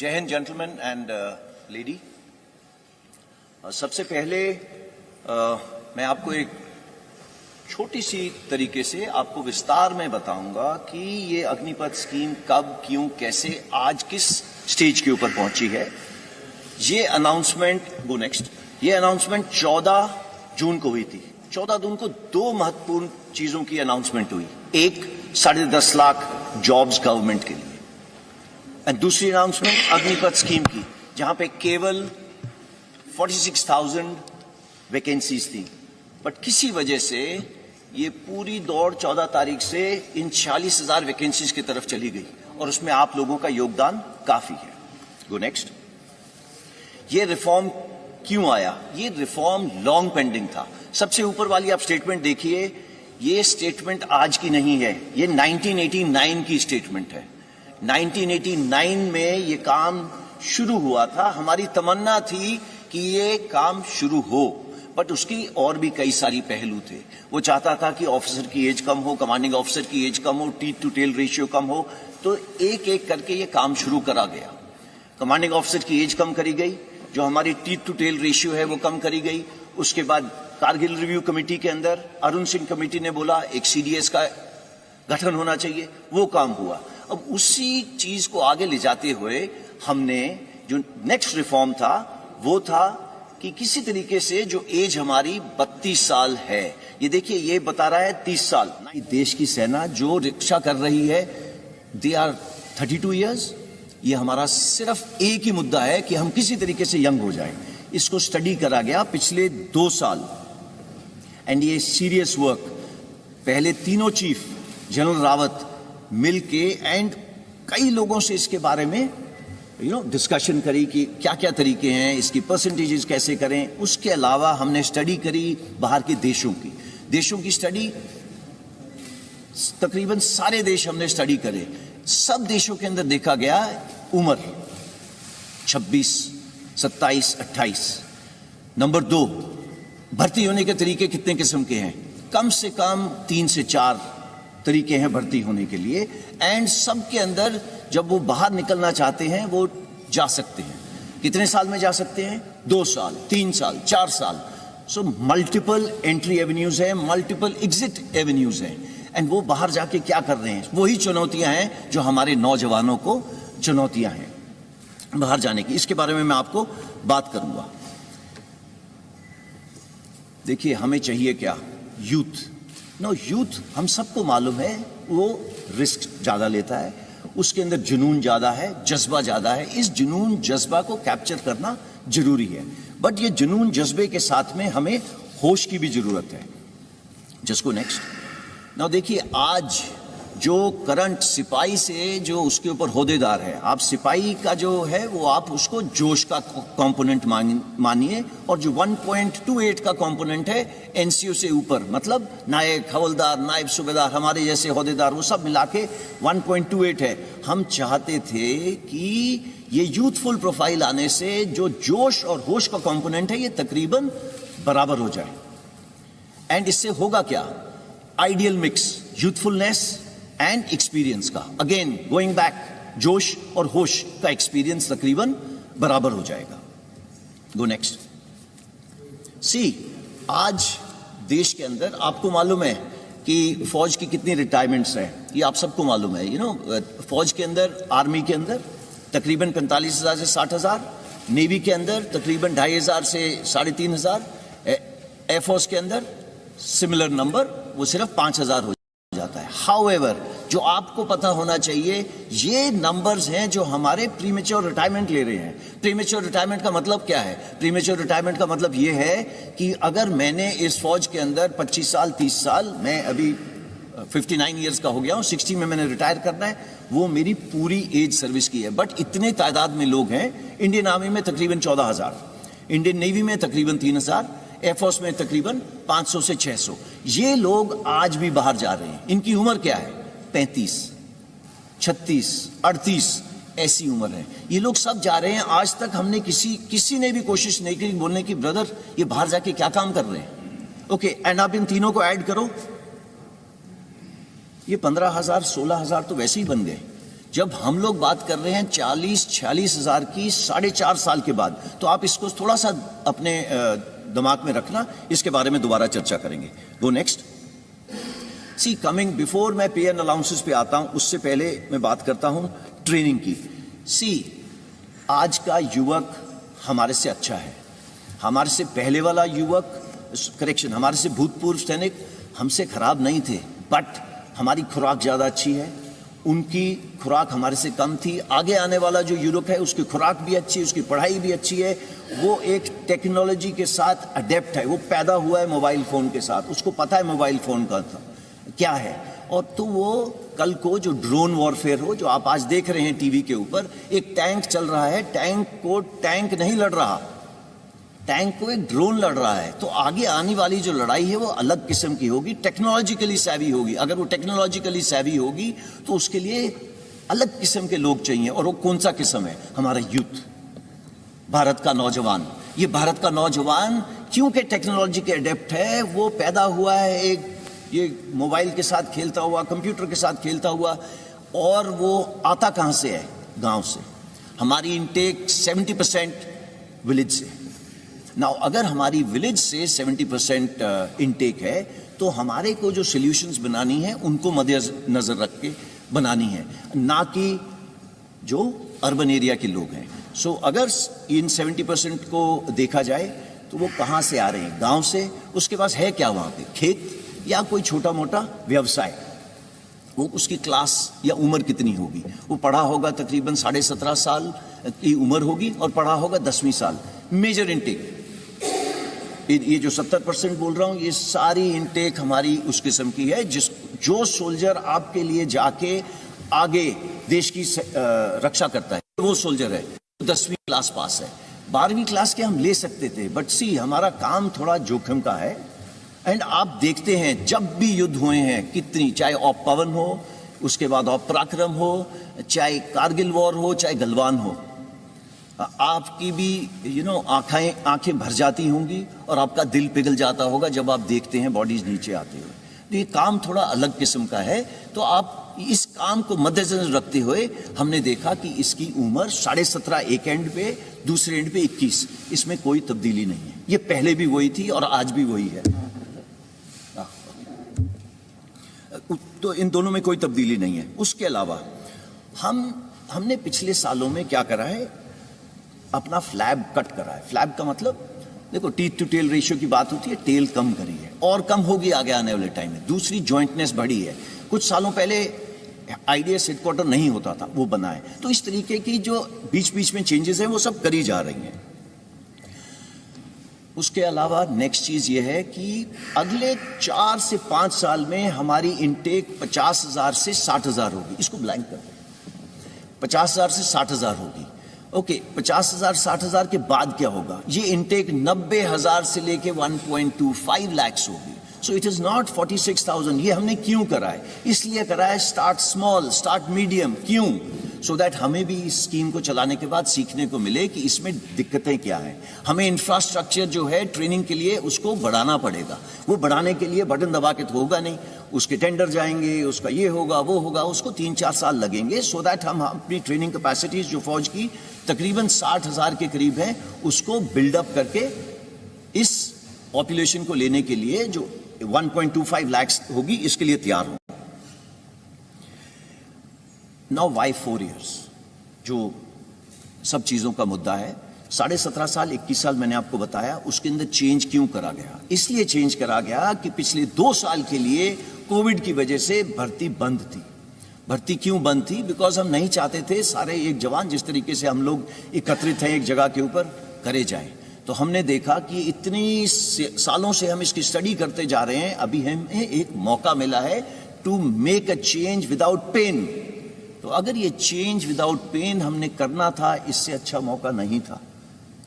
जय Hind gentleman and lady. सबसे पहले मैं आपको एक छोटी सी तरीके से आपको विस्तार में बताऊंगा कि ये अग्निपथ स्कीम कब, क्यों, कैसे, आज किस स्टेज के ऊपर पहुंची है। ये अनाउंसमेंट ये अनाउंसमेंट 14 जून को हुई थी। 14 जून को दो महत्वपूर्ण चीजों की अनाउंसमेंट हुई। एक 10.5 लाख जॉब्स गवर्नमेंट के लिए, और दूसरी अनाउंसमेंट अग्निपथ स्कीम की, जहां पे केवल 46,000 वैकेंसीज थी। बट किसी वजह से ये पूरी दौड़ 14 तारीख से इन 40,000 वैकेंसीज की तरफ चली गई, और उसमें आप लोगों का योगदान काफी है। Go next. ये रिफॉर्म क्यों आया? ये रिफॉर्म लॉन्ग पेंडिंग था। सबसे ऊपर वाली आप स्टेटमेंट देखिए, ये स्टेटमेंट आज की नहीं है, ये 1989 की स्टेटमेंट है। 1989 में ये काम शुरू हुआ था। हमारी तमन्ना थी कि ये काम शुरू हो, बट उसकी और भी कई सारी पहलू थे। वो चाहता था कि ऑफिसर की एज कम हो, कमांडिंग ऑफिसर की एज कम हो, टीथ टू टेल रेशियो कम हो, तो एक एक करके ये काम शुरू करा गया। कमांडिंग ऑफिसर की एज कम करी गई, जो हमारी टीथ टू टेल रेशियो है वो कम करी गई। उसके बाद कारगिल रिव्यू कमेटी के अंदर अरुण सिंह कमेटी ने बोला एक सीडीएस का गठन होना चाहिए, वो काम हुआ। अब उसी चीज को आगे ले जाते हुए हमने जो नेक्स्ट रिफॉर्म था वो था कि किसी तरीके से जो एज हमारी 32 साल है, ये देखिए ये बता रहा है 30 साल। देश की सेना जो रक्षा कर रही है, दे आर 32 ईयर्स। ये हमारा सिर्फ एक ही मुद्दा है कि हम किसी तरीके से यंग हो जाए। इसको स्टडी करा गया पिछले 2 साल, एंड ये सीरियस वर्क। पहले तीनों चीफ जनरल रावत मिलके एंड कई लोगों से इसके बारे में डिस्कशन करी कि क्या क्या तरीके हैं, इसकी परसेंटेजेस कैसे करें। उसके अलावा हमने स्टडी करी बाहर के देशों की स्टडी। तकरीबन सारे देश हमने स्टडी करे। सब देशों के अंदर देखा गया उम्र 26, 27, 28। नंबर 2, भर्ती होने के तरीके कितने किस्म के हैं? कम से कम 3 से 4 तरीके हैं भर्ती होने के लिए। एंड सबके अंदर जब वो बाहर निकलना चाहते हैं वो जा सकते हैं। कितने साल में जा सकते हैं? 2 साल, 3 साल, 4 साल। सो मल्टीपल एंट्री एवेन्यूज हैं, मल्टीपल एग्जिट एवेन्यूज हैं। एंड वो बाहर जाके क्या कर रहे हैं? वही चुनौतियां हैं जो हमारे नौजवानों को चुनौतियां हैं बाहर जाने की। इसके बारे में मैं आपको बात करूंगा। देखिए हमें चाहिए क्या? यूथ हम सबको मालूम है वो रिस्क ज्यादा लेता है, उसके अंदर जुनून ज्यादा है, जज्बा ज्यादा है। इस जुनून जज्बा को कैप्चर करना जरूरी है, बट ये जुनून जज्बे के साथ में हमें होश की भी जरूरत है। जिसको नेक्स्ट ना देखिए, आज जो करंट सिपाही से जो उसके ऊपर होदेदार है, आप सिपाही का जो है वो आप उसको जोश का कंपोनेंट मानिए, और जो 1.28 का कंपोनेंट है एनसीओ से ऊपर, मतलब नायक, हवलदार, नायब सूबेदार, हमारे जैसे होदेदार, वो सब मिला के 1.28 है। हम चाहते थे कि ये यूथफुल प्रोफाइल आने से जो जोश और होश का कंपोनेंट है ये तकरीबन बराबर हो जाए। एंड इससे होगा क्या? Ideal mix, youthfulness and experience का। अगेन गोइंग बैक, जोश और होश का एक्सपीरियंस तकरीबन बराबर हो जाएगा। गो नेक्स्ट। सी, आज देश के अंदर आपको मालूम है कि फौज की कितनी रिटायरमेंट्स हैं, ये आप सबको मालूम है। फौज के अंदर, आर्मी के अंदर तकरीबन 45,000 से 60,000, नेवी के अंदर तकरीबन 2,500 से 3,500, एयरफोर्स के अंदर सिमिलर नंबर, वो सिर्फ 5,000 हो जाता है। हाउएवर, जो आपको पता होना चाहिए, ये नंबर्स हैं जो हमारे प्रीमेच्योर रिटायरमेंट ले रहे हैं। प्रीमेच्योर रिटायरमेंट का मतलब क्या है? प्रीमेच्योर रिटायरमेंट का मतलब ये है कि अगर मैंने इस फौज के अंदर 25 साल, 30 साल, मैं अभी 59 ईयर्स का हो गया हूं, 60 में मैंने रिटायर करना है, वो मेरी पूरी एज सर्विस की है। बट इतने तादाद में लोग हैं। इंडियन आर्मी में तकरीबन 14,000, इंडियन नेवी में तकरीबन 3,000, एयरफोर्स में तकरीबन 500 से 600। ये लोग आज भी बाहर जा रहे हैं। इनकी उम्र क्या है? 35, 36, 38, ऐसी उम्र है। ये लोग सब जा रहे हैं। आज तक हमने किसी ने भी कोशिश नहीं की बोलने की, ब्रदर ये बाहर जाके क्या काम कर रहे हैं? ओके, एंड आप इन तीनों को ऐड करो, ये 15,000, 16,000 तो वैसे ही बन गए। जब हम लोग बात कर रहे हैं 40-46 हज़ार की 4.5 साल के बाद, तो आप इसको थोड़ा सा अपने दिमाग में रखना, इसके बारे में दोबारा चर्चा करेंगे। Go next. See coming before मैं पे एंड अलाउंसेस पे आता हूं, उससे पहले मैं बात करता हूं ट्रेनिंग की। सी आज का युवक हमारे से अच्छा है, हमारे से पहले वाला युवक, करेक्शन, हमारे से भूतपूर्व सैनिक हमसे खराब नहीं थे, बट हमारी खुराक ज़्यादा अच्छी है, उनकी खुराक हमारे से कम थी। आगे आने वाला जो यूरोप है उसकी खुराक भी अच्छी है, उसकी पढ़ाई भी अच्छी है, वो एक टेक्नोलॉजी के साथ अडेप्ट है, वो पैदा हुआ है मोबाइल फ़ोन के साथ, उसको पता है मोबाइल फ़ोन का क्या है। और तो वो कल को जो ड्रोन वॉरफेयर हो, जो आप आज देख रहे हैं टीवी के ऊपर, एक टैंक चल रहा है, टैंक को टैंक नहीं लड़ रहा, टैंक को एक ड्रोन लड़ रहा है। तो आगे आने वाली जो लड़ाई है वो अलग किस्म की होगी, टेक्नोलॉजिकली सैवी होगी। अगर वो टेक्नोलॉजिकली सैवी होगी तो उसके लिए अलग किस्म के लोग चाहिए, और वो कौन सा किस्म है? हमारा यूथ, भारत का नौजवान। ये भारत का नौजवान क्योंकि टेक्नोलॉजी के अडेप्ट है, वो पैदा हुआ है एक ये मोबाइल के साथ खेलता हुआ, कंप्यूटर के साथ खेलता हुआ, और वो आता कहाँ से है? गांव से। हमारी इनटेक 70% विलेज से। नाउ अगर हमारी विलेज से 70% इनटेक है, तो हमारे को जो सॉल्यूशंस बनानी है उनको मद्देनजर रख के बनानी है, ना कि जो अर्बन एरिया के लोग हैं। सो अगर इन 70% को देखा जाए तो वो कहाँ से आ रहे हैं? गांव से। उसके पास है क्या वहाँ पे? खेत या कोई छोटा मोटा व्यवसाय। वो उसकी क्लास या उम्र कितनी होगी? वो पढ़ा होगा तकरीबन 17.5 साल की उम्र होगी, और पढ़ा होगा 10वीं साल। मेजर इनटेक, ये जो 70% बोल रहा हूँ, ये सारी इनटेक हमारी उस किस्म की है जो सोल्जर आपके लिए जाके आगे देश की रक्षा करता है, वो सोल्जर है, 10वीं क्लास पास है। 12वीं क्लास के हम ले सकते थे, बट सी हमारा काम थोड़ा जोखिम का है। एंड आप देखते हैं जब भी युद्ध हुए हैं कितनी, चाहे ऑप पवन हो, उसके बाद ऑप पराक्रम हो, चाहे कारगिल वॉर हो, चाहे गलवान हो, आपकी भी आंखें भर जाती होंगी और आपका दिल पिघल जाता होगा जब आप देखते हैं बॉडीज नीचे आते हुए। तो ये काम थोड़ा अलग किस्म का है। तो आप इस काम को मद्देनजर रखते हुए हमने देखा कि इसकी उम्र 17.5 एक एंड पे, दूसरे एंड पे 21, इसमें कोई तब्दीली नहीं है। ये पहले भी वही थी और आज भी वही है, तो इन दोनों में कोई तब्दीली नहीं है। उसके अलावा हमने पिछले सालों में क्या करा है? अपना फ्लैब कट करा है। फ्लैब का मतलब देखो, टीथ टू टेल रेशियो की बात होती है, टेल कम करी है और कम होगी आगे आने वाले टाइम में। दूसरी जॉइंटनेस बढ़ी है। कुछ सालों पहले आईडीएस हेडक्वार्टर नहीं होता था, वो बना है। तो इस तरीके की जो बीच बीच में चेंजेस हैं वो सब करी जा रही हैं। उसके अलावा नेक्स्ट चीज ये है कि अगले 4 से 5 साल में हमारी इनटेक 50,000 से 60,000 होगी। इसको ब्लैंक कर दें, 50,000 से 60,000 होगी। ओके, 50,000 60,000 के बाद क्या होगा? ये इनटेक 90,000 से लेके 1.25 लाख होगी। सो इट इज नॉट 46,000। ये हमने क्यों करा है? इसलिए करा है स्टार्ट स्मॉल, स्टार्ट मीडियम। क्यों? सो दैट हमें भी इस स्कीम को चलाने के बाद सीखने को मिले कि इसमें दिक्कतें क्या हैं। हमें इंफ्रास्ट्रक्चर जो है ट्रेनिंग के लिए उसको बढ़ाना पड़ेगा। वो बढ़ाने के लिए बटन दबा के तो होगा नहीं, उसके टेंडर जाएंगे, उसका ये होगा वो होगा, उसको 3-4 साल लगेंगे। सो दैट हम अपनी ट्रेनिंग कैपेसिटीज जो फौज की तकरीबन 60,000 के करीब है, उसको बिल्डअप करके इस पॉपुलेशन को लेने के लिए जो 1.25 लाख होगी, इसके लिए तैयार हो। नाउ वाई 4 years, जो सब चीज़ों का मुद्दा है। 17.5 साल 21 साल मैंने आपको बताया, उसके अंदर चेंज क्यों करा गया? इसलिए चेंज करा गया कि पिछले 2 साल के लिए कोविड की वजह से भर्ती बंद थी। भर्ती क्यों बंद थी? बिकॉज हम नहीं चाहते थे सारे एक जवान जिस तरीके से हम लोग एकत्रित हैं एक जगह के ऊपर करे जाए। तो हमने देखा कि इतनी सालों से हम इसकी स्टडी करते जा रहे हैं, अभी हमें एक मौका मिला है to make a change without pain. तो अगर ये चेंज विदाउट पेन हमने करना था, इससे अच्छा मौका नहीं था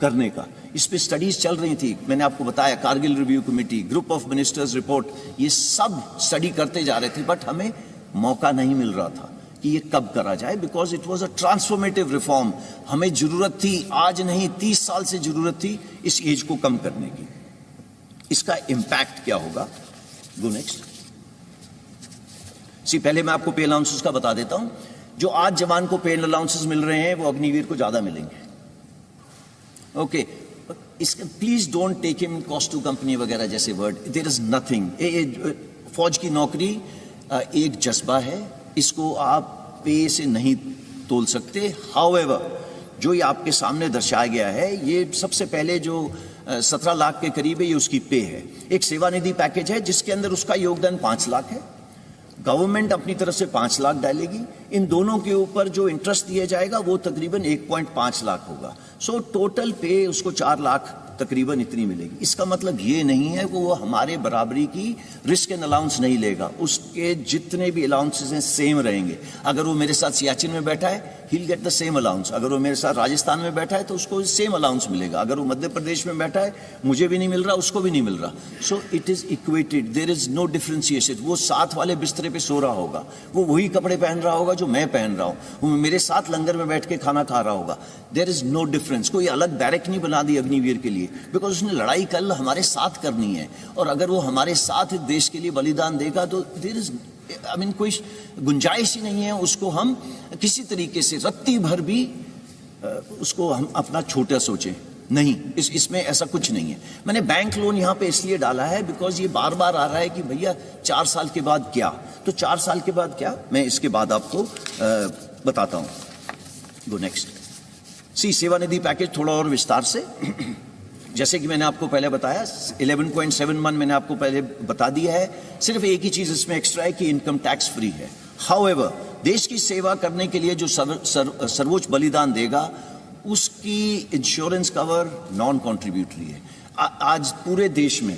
करने का। इस पे स्टडीज चल रही थी, मैंने आपको बताया, Kargil review committee, group of ministers report, ये सब स्टडी करते जा रहे थे, बट हमें मौका नहीं मिल रहा था कि ये कब करा जाए, because it was a transformative reform. हमें जरूरत थी, आज नहीं 30 साल से जरूरत थी इस एज को कम करने की। इसका इंपैक्ट क्या होगा? Go next. पहले मैं आपको पे अलाउंसेस का बता देता हूं। जो आज जवान को पेड अलाउंसेस मिल रहे हैं वो अग्निवीर को ज्यादा मिलेंगे। ओके, इसका please don't take him cost to company वगैरह जैसे वर्ड, देयर इज नथिंग। फौज की नौकरी एक जज्बा है, इसको आप पे से नहीं तोल सकते। हाउएवर, जो ये आपके सामने दर्शाया गया है, ये सबसे पहले जो 17 लाख के करीब है, ये उसकी पे है। एक सेवानिधि पैकेज है जिसके अंदर उसका योगदान 5 लाख है, गवर्नमेंट अपनी तरफ से 5 लाख डालेगी, इन दोनों के ऊपर जो इंटरेस्ट दिया जाएगा वो तकरीबन 1.5 लाख होगा। सो टोटल पे उसको 4 लाख तकरीबन इतनी मिलेगी। इसका मतलब ये नहीं है कि वो हमारे बराबरी की रिस्क एंड अलाउंस नहीं लेगा, उसके जितने भी अलाउंसेस हैं सेम रहेंगे। अगर वो मेरे साथ सियाचिन में बैठा है, he'll get the same allowance। अगर वो मेरे साथ राजस्थान में बैठा है तो उसको सेम अलाउंस मिलेगा। अगर वो मध्य प्रदेश में बैठा है, मुझे भी नहीं मिल रहा, उसको भी नहीं मिल रहा। So it is equated, there is no differentiation. वो साथ वाले बिस्तरे पे सो रहा होगा, वो वही कपड़े पहन रहा होगा जो मैं पहन रहा हूँ, वो मेरे साथ लंगर में बैठ के खाना खा रहा होगा। There is no difference. कोई अलग बैरक नहीं बना दी अग्निवीर के लिए, बिकॉज उसने लड़ाई कल हमारे साथ करनी है, और अगर वो हमारे साथ देश के लिए बलिदान देगा तो देयर इज कोई गुंजाइश ही नहीं है उसको हम किसी तरीके से रत्ती भर भी उसको हम अपना छोटा सोचें। नहीं, इसमें ऐसा कुछ नहीं है। मैंने बैंक लोन यहाँ पे इसलिए डाला है बिकॉज ये बार बार आ रहा है कि भैया 4 साल के बाद क्या, तो 4 साल के बाद क्या, मैं इसके बाद आपको बताता हूँ। गो नेक्स्ट। सी, सेवानिधि पैकेज थोड़ा और विस्तार से जैसे कि मैंने आपको पहले बताया 11.71 मैंने आपको पहले बता दिया है। सिर्फ एक ही चीज इसमें एक्स्ट्रा है कि इनकम टैक्स फ्री है। हाउएवर, देश की सेवा करने के लिए जो सर्वोच्च बलिदान देगा उसकी इंश्योरेंस कवर नॉन कॉन्ट्रीब्यूटरी है। आज पूरे देश में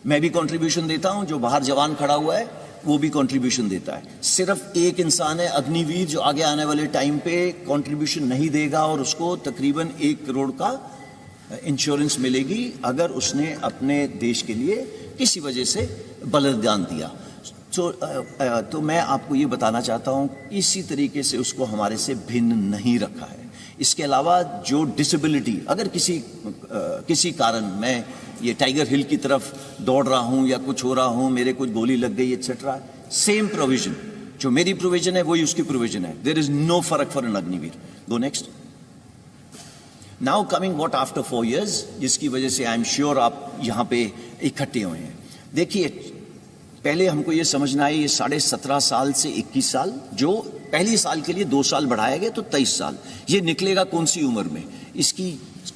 मैं भी कंट्रीब्यूशन देता हूं, जो बाहर जवान खड़ा हुआ है वो भी कंट्रीब्यूशन देता है। सिर्फ एक इंसान है अग्निवीर जो आगे आने वाले टाइम पे कंट्रीब्यूशन नहीं देगा, और उसको तकरीबन 1 करोड़ का इंश्योरेंस मिलेगी अगर उसने अपने देश के लिए किसी वजह से बलिदान दिया। तो मैं आपको ये बताना चाहता हूँ, इसी तरीके से उसको हमारे से भिन्न नहीं रखा है। इसके अलावा जो डिसेबिलिटी, अगर किसी कारण मैं ये टाइगर हिल की तरफ दौड़ रहा हूँ या कुछ हो रहा हूँ, मेरे कुछ गोली लग गई एक्सेट्रा, सेम प्रोविजन, जो मेरी प्रोविजन है वही उसकी प्रोविजन है। देयर इज नो फर्क for an Agniveer. Go next. Now coming what after 4 years, जिसकी वजह से आई एम श्योर आप यहाँ पे इकट्ठे हुए हैं। देखिए, पहले हमको ये समझना है, ये 17.5 साल से 21 साल, जो पहली साल के लिए 2 साल बढ़ाया गया तो 23 साल, ये निकलेगा कौन सी उम्र में? इसकी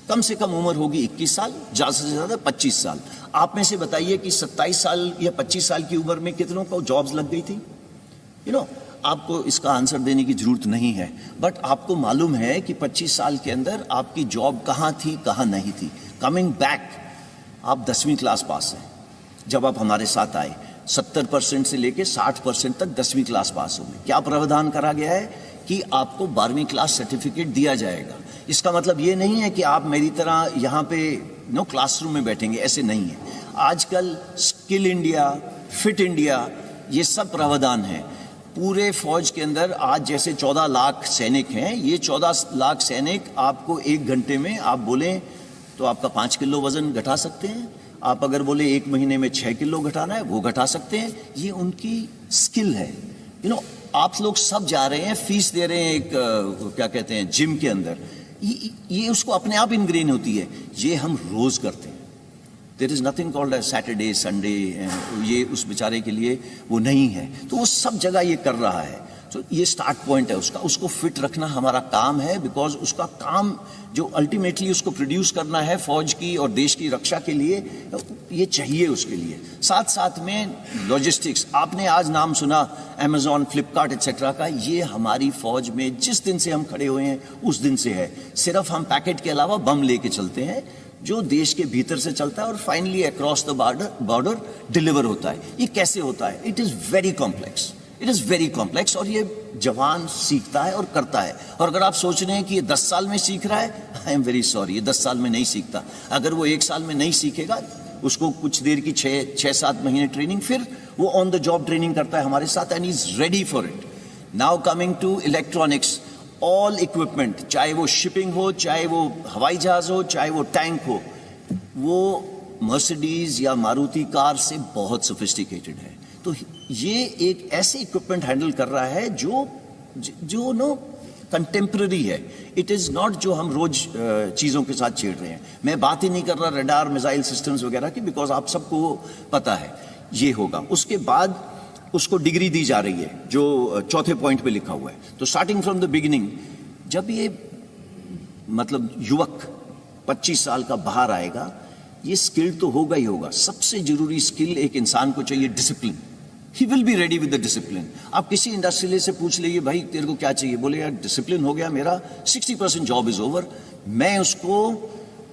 कम से कम उम्र होगी 21 साल, ज़्यादा से ज़्यादा 25 साल। आप में से बताइए कि 27 साल या 25 साल की उम्र में कितनों को जॉब्स लग गई थी? आपको इसका आंसर देने की जरूरत नहीं है, बट आपको मालूम है कि 25 साल के अंदर आपकी जॉब कहाँ थी, कहाँ नहीं थी। कमिंग बैक, आप 10वीं क्लास पास हैं जब आप हमारे साथ आए, 70% से लेके 60% तक 10वीं क्लास पास होंगे। क्या प्रावधान करा गया है कि आपको 12वीं क्लास सर्टिफिकेट दिया जाएगा। इसका मतलब ये नहीं है कि आप मेरी तरह यहाँ पे क्लासरूम में बैठेंगे, ऐसे नहीं है। आजकल स्किल इंडिया, फिट इंडिया, ये सब प्रावधान है। पूरे फौज के अंदर आज जैसे 14 लाख सैनिक हैं, ये 14 लाख सैनिक आपको 1 घंटे में आप बोलें तो आपका 5 किलो वजन घटा सकते हैं। आप अगर बोले 1 महीने में 6 किलो घटाना है, वो घटा सकते हैं। ये उनकी स्किल है। आप लोग सब जा रहे हैं, फीस दे रहे हैं एक क्या कहते हैं जिम के अंदर, ये उसको अपने आप इनग्रेन होती है। ये हम रोज करते हैं। There is nothing called a Saturday Sunday, ये उस बेचारे के लिए वो नहीं है। तो वो सब जगह ये कर रहा है। तो ये स्टार्ट पॉइंट है उसका, उसको फिट रखना हमारा काम है, बिकॉज उसका काम जो अल्टीमेटली उसको प्रोड्यूस करना है फौज की और देश की रक्षा के लिए, ये चाहिए उसके लिए। साथ साथ में लॉजिस्टिक्स, आपने आज नाम सुना अमेजॉन, फ्लिपकार्ट एक्सेट्रा का, ये हमारी फौज में जिस दिन से हम खड़े हुए हैं उस दिन से है। सिर्फ हम पैकेट के अलावा बम लेके चलते हैं जो देश के भीतर से चलता है और finally across the border deliver होता है। ये कैसे होता है? It is very complex, it is very complex, और ये जवान सीखता है और करता है। और अगर आप सोच रहे हैं कि ये 10 साल में सीख रहा है, आई एम वेरी सॉरी, ये 10 साल में नहीं सीखता। अगर वो 1 साल में नहीं सीखेगा, उसको कुछ देर की 6-7 महीने ट्रेनिंग, फिर वो ऑन द जॉब ट्रेनिंग करता है हमारे साथ, and is ready for it. Now coming to electronics, all equipment, चाहे वो शिपिंग हो, चाहे वो हवाई जहाज हो, चाहे वो टैंक हो, वो मर्सिडीज या मारुति कार से बहुत सोफिस्टिकेटेड है। तो ये एक ऐसे इक्विपमेंट हैंडल कर रहा है जो जो नो कंटेम्प्रेरी है, इट इज नॉट जो हम रोज चीजों के साथ छेड़ रहे हैं। मैं बात ही नहीं कर रहा रडार मिसाइल सिस्टम्स वगैरह की, बिकॉज आप सबको पता है ये होगा। उसके बाद उसको डिग्री दी जा रही है जो चौथे पॉइंट पे लिखा हुआ है। तो स्टार्टिंग फ्रॉम द बिगिनिंग, जब ये मतलब युवक 25 साल का बाहर आएगा, ये स्किल तो होगा ही होगा। सबसे जरूरी स्किल एक इंसान को चाहिए discipline. He will be ready with the discipline. आप किसी इंडस्ट्रियलिस्ट से पूछ लीजिए भाई तेरे को क्या चाहिए, बोले यार डिसिप्लिन हो गया मेरा, 60% जॉब इज ओवर, मैं उसको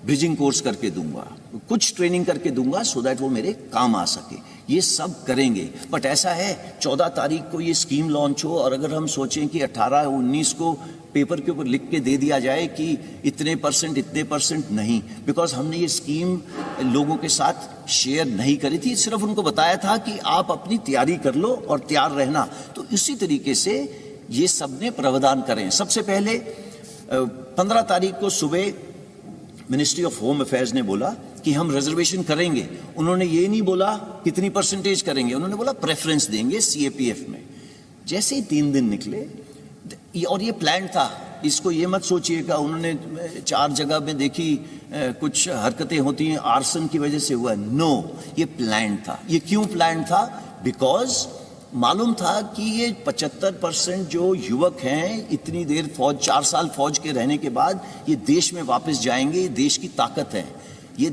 ब्रिजिंग कोर्स करके दूंगा, कुछ ट्रेनिंग करके दूंगा सो दैट वो मेरे काम आ सके। ये सब करेंगे। बट ऐसा है 14 तारीख को ये स्कीम लॉन्च हो और अगर हम सोचें कि 18-19 को पेपर के ऊपर लिख के दे दिया जाए कि इतने परसेंट नहीं, बिकॉज हमने ये स्कीम लोगों के साथ शेयर नहीं करी थी, सिर्फ उनको बताया था कि आप अपनी तैयारी कर लो और तैयार रहना। तो इसी तरीके से ये सब ने प्रावधान करें। सबसे पहले 15 तारीख को सुबह मिनिस्ट्री ऑफ होम अफेयर्स ने बोला कि हम रिजर्वेशन करेंगे। उन्होंने ये नहीं बोला कितनी परसेंटेज करेंगे, उन्होंने बोला प्रेफरेंस देंगे सीएपीएफ में। जैसे ही 3 दिन निकले, और ये प्लान था, इसको ये मत सोचिएगा उन्होंने 4 जगह में देखी कुछ हरकतें होती हैं आर्सन की वजह से हुआ। नो, ये प्लान था। ये क्यों प्लान था? बिकॉज मालूम था कि ये 75% जो युवक हैं इतनी देर फौज, 4 साल फौज के रहने के बाद ये देश में वापस जाएंगे, ये देश की ताकत है। ये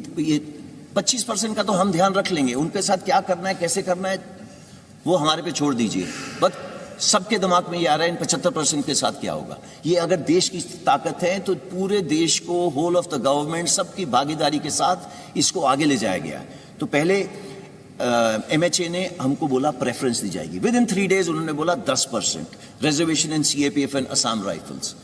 25% का तो हम ध्यान रख लेंगे, उनके साथ क्या करना है कैसे करना है वो हमारे पे छोड़ दीजिए। बट सबके दिमाग में ये आ रहा है इन 75% के साथ क्या होगा। ये अगर देश की ताकत है तो पूरे देश को, होल ऑफ द गवर्नमेंट, सबकी भागीदारी के साथ इसको आगे ले जाया गया। तो पहले एमएचए ने हमको बोला प्रेफरेंस दी जाएगी। विद इन 3 डेज उन्होंने बोला 10% reservation in CAPF and Assam rifles.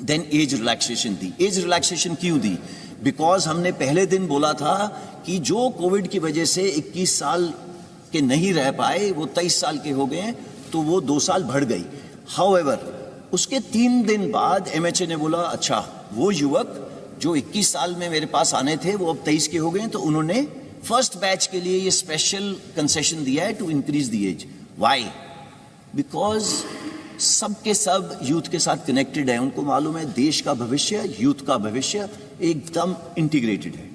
Then age relaxation दी। एज रिलैक्सेशन क्यों दी? बिकॉज हमने पहले दिन बोला था कि जो कोविड की वजह से 21 साल के नहीं रह पाए वो 23 साल के हो गए, तो वो 2 साल बढ़ गई। हाउएवर उसके 3 दिन बाद एमएचए ने बोला अच्छा वो युवक जो 21 साल में मेरे पास आने थे वो अब 23 के हो गए, तो उन्होंने फर्स्ट बैच के लिए ये स्पेशल कंसेशन दिया है to increase the age. Why? Because सब के सब यूथ के साथ कनेक्टेड है, उनको मालूम है देश का भविष्य, यूथ का भविष्य एकदम इंटीग्रेटेड है।